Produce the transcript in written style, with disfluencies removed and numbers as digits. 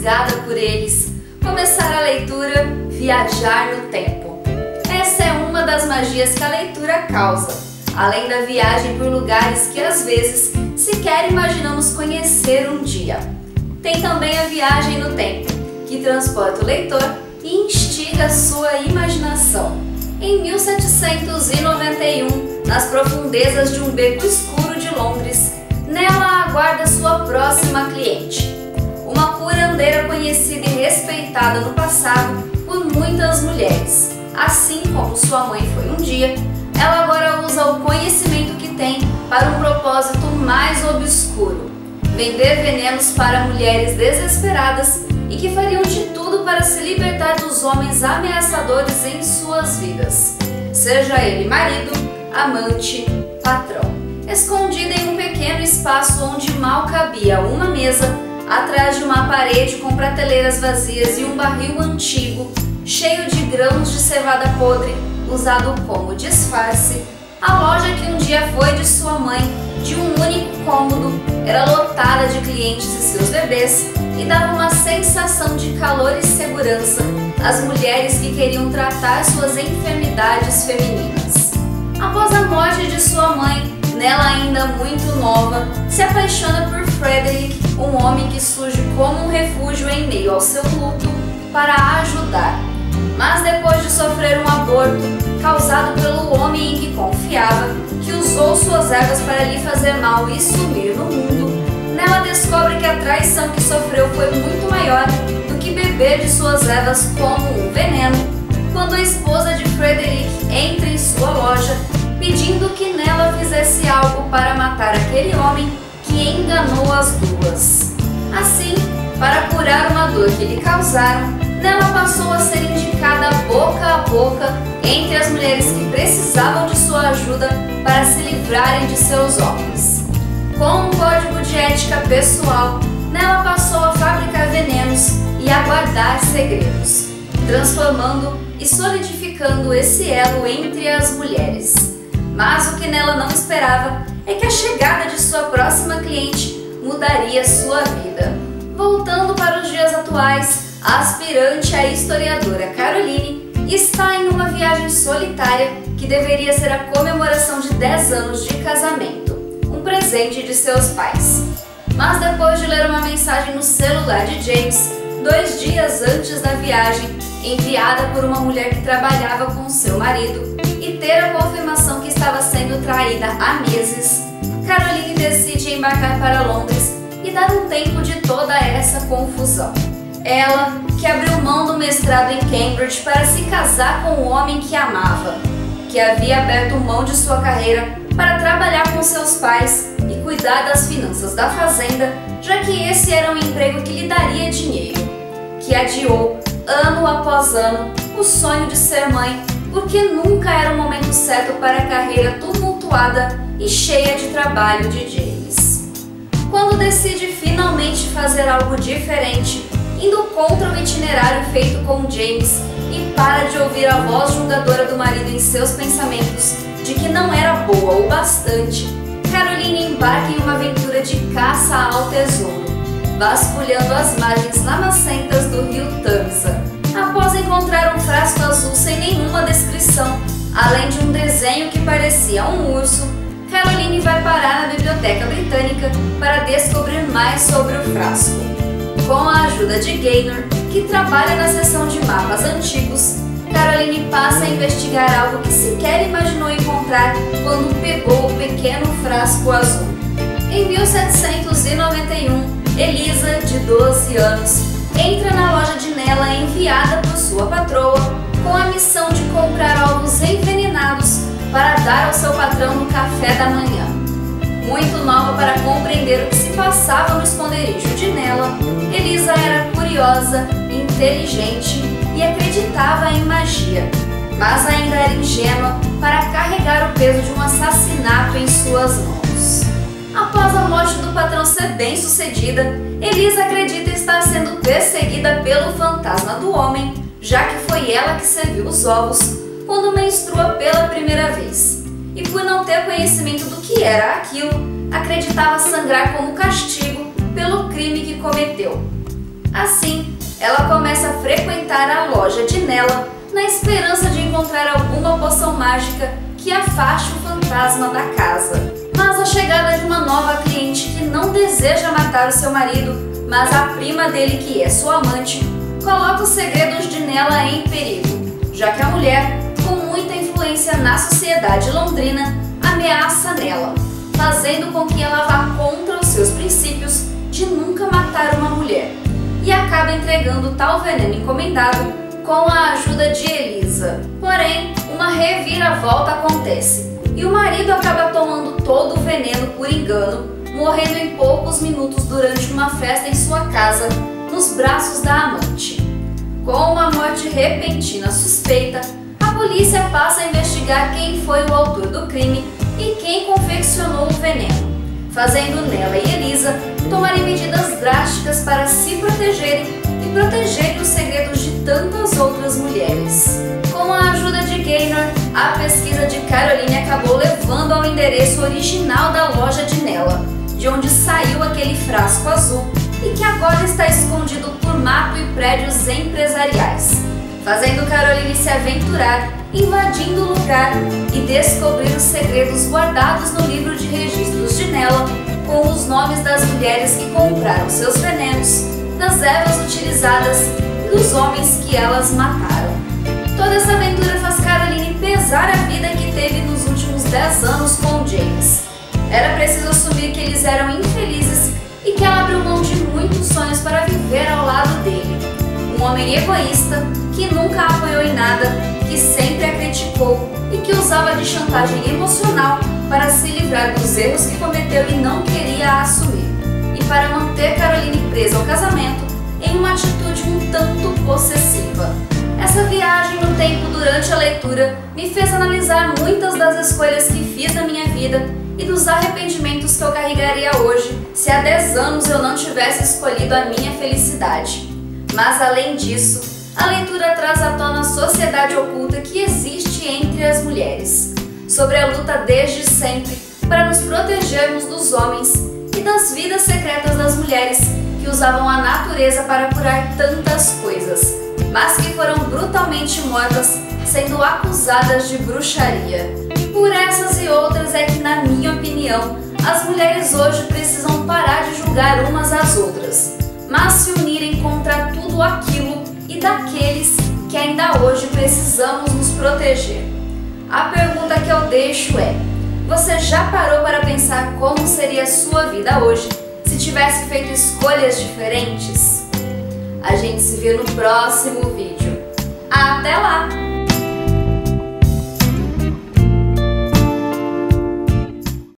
intrigada por eles, começar a leitura Viajar no Tempo. Essa é uma das magias que a leitura causa, além da viagem por lugares que às vezes sequer imaginamos conhecer um dia. Tem também a viagem no tempo, que transporta o leitor e instiga sua imaginação. Em 1791, nas profundezas de um beco escuro de Londres, Nella aguarda sua próxima cliente, uma curandeira conhecida e respeitada no passado por muitas mulheres. Assim como sua mãe foi um dia, ela agora usa o conhecimento que tem para um propósito mais obscuro: vender venenos para mulheres desesperadas e que fariam de tudo para se libertar dos homens ameaçadores em suas vidas, seja ele marido, amante, patrão. Escondida em um pequeno espaço onde mal cabia uma mesa, atrás de uma parede com prateleiras vazias e um barril antigo, cheio de grãos de cevada podre, usado como disfarce, a loja que um dia foi de sua mãe, de um único cômodo, era lotada de clientes e seus bebês e dava uma sensação de calor e segurança às mulheres que queriam tratar suas enfermidades femininas. Após a morte de sua mãe, Nella, ainda muito nova, se apaixona por Frederick, um homem que surge como um refúgio em meio ao seu luto para a ajudar. Mas depois de sofrer um aborto causado pelo homem em que confiava, que usou suas ervas para lhe fazer mal e sumir no mundo, Nella descobre que a traição que sofreu foi muito maior do que beber de suas ervas como um veneno, quando a esposa de Frederick entra em sua loja pedindo que Nella fizesse algo para matar aquele homem que enganou as duas. Assim, para curar uma dor que lhe causaram, Nella passou a ser indicada boca a boca entre as mulheres que precisavam de sua ajuda para se livrarem de seus homens. Com um código de ética pessoal, Nella passou a fabricar venenos e a guardar segredos, transformando e solidificando esse elo entre as mulheres. Mas o que Nella não esperava é que a chegada de sua próxima cliente mudaria sua vida. Voltando para os dias atuais, a aspirante a historiadora Caroline está em uma viagem solitária que deveria ser a comemoração de 10 anos de casamento, um presente de seus pais. Mas depois de ler uma mensagem no celular de James, 2 dias antes da viagem, enviada por uma mulher que trabalhava com seu marido, e ter a confirmação que estava sendo traída há meses, Caroline decide embarcar para Londres e dar um tempo de toda essa confusão. Ela, que abriu mão do mestrado em Cambridge para se casar com o homem que amava, que havia aberto mão de sua carreira para trabalhar com seus pais e cuidar das finanças da fazenda, já que esse era um emprego que lhe daria dinheiro, que adiou, ano após ano, o sonho de ser mãe, porque nunca era o momento certo para a carreira tumultuada e cheia de trabalho de James. Quando decide finalmente fazer algo diferente, indo contra o itinerário feito com James, e para de ouvir a voz julgadora do marido em seus pensamentos de que não era boa o bastante, Caroline embarca em uma aventura de caça ao tesouro, vasculhando as margens lamacentas do rio Tamisa. Após encontrar um frasco azul sem nenhuma descrição, além de um desenho que parecia um urso, Caroline vai parar na Biblioteca Britânica para descobrir mais sobre o frasco. Com a ajuda de Gaynor, que trabalha na seção de mapas antigos, Caroline passa a investigar algo que sequer imaginou encontrar quando pegou o pequeno frasco azul. Em 1791, Elisa, de 12 anos, entra na loja de Nella enviada por sua patroa com a missão de comprar ovos envenenados para dar ao seu patrão no café da manhã. Muito nova para compreender o que se passava no esconderijo de Nella, Elisa era curiosa, inteligente e acreditava em magia, mas ainda era ingênua para carregar o peso de um assassinato em suas mãos. Após a morte do patrão ser bem-sucedida, Elisa acredita estar sendo perseguida pelo fantasma do homem, já que foi ela que serviu os ovos quando menstrua pela primeira vez. E por não ter conhecimento do que era aquilo, acreditava sangrar como castigo pelo crime que cometeu. Assim, ela começa a frequentar a loja de Nella na esperança de encontrar alguma poção mágica que afaste o fantasma da casa. Mas a chegada de uma nova cliente que não deseja matar o seu marido, mas a prima dele, que é sua amante, coloca os segredos de Nella em perigo, já que a mulher, com muita influência na sociedade londrina, ameaça Nella, fazendo com que ela vá contra os seus princípios de nunca matar uma mulher, e acaba entregando tal veneno encomendado com a ajuda de Elisa. Porém, uma reviravolta acontece e o marido acaba tomando todo o veneno por engano, morrendo em poucos minutos durante uma festa em sua casa, nos braços da amante. Com uma morte repentina suspeita, a polícia passa a investigar quem foi o autor do crime e quem confeccionou o veneno, fazendo Nella e Elisa tomarem medidas drásticas para se protegerem e protegerem os segredos de tantas outras mulheres. Com a ajuda de Gaynor, a pesquisa de Caroline acabou levando ao endereço original da loja de Nella, de onde saiu aquele frasco azul e que agora está escondido por mato e prédios empresariais, fazendo Caroline se aventurar, invadindo o lugar e descobrir os segredos guardados no livro de registros de Nella, com os nomes das mulheres que compraram seus venenos, das ervas utilizadas e dos homens que elas mataram. Toda essa aventura faz Caroline pesar a vida que teve nos últimos 10 anos com James. Era preciso assumir que eles eram infelizes e que ela abriu mão de muitos sonhos para viver ao lado dele. Um homem egoísta, que nunca a apoiou em nada, que sempre a criticou e que usava de chantagem emocional para se livrar dos erros que cometeu e não queria assumir, e para manter Caroline presa ao casamento em uma atitude um tanto possessiva. Essa viagem no tempo durante a leitura me fez analisar muitas das escolhas que fiz na minha vida e dos arrependimentos que eu carregaria hoje se há 10 anos eu não tivesse escolhido a minha felicidade. Mas além disso, a leitura traz à tona a sociedade oculta que existe entre as mulheres, sobre a luta desde sempre para nos protegermos dos homens e das vidas secretas das mulheres que usavam a natureza para curar tantas coisas, mas que foram brutalmente mortas, sendo acusadas de bruxaria. Por essas e outras é que, na minha opinião, as mulheres hoje precisam parar de julgar umas às outras, mas se unirem contra tudo aquilo e daqueles que ainda hoje precisamos nos proteger. A pergunta que eu deixo é: você já parou para pensar como seria a sua vida hoje se tivesse feito escolhas diferentes? A gente se vê no próximo vídeo. Até lá!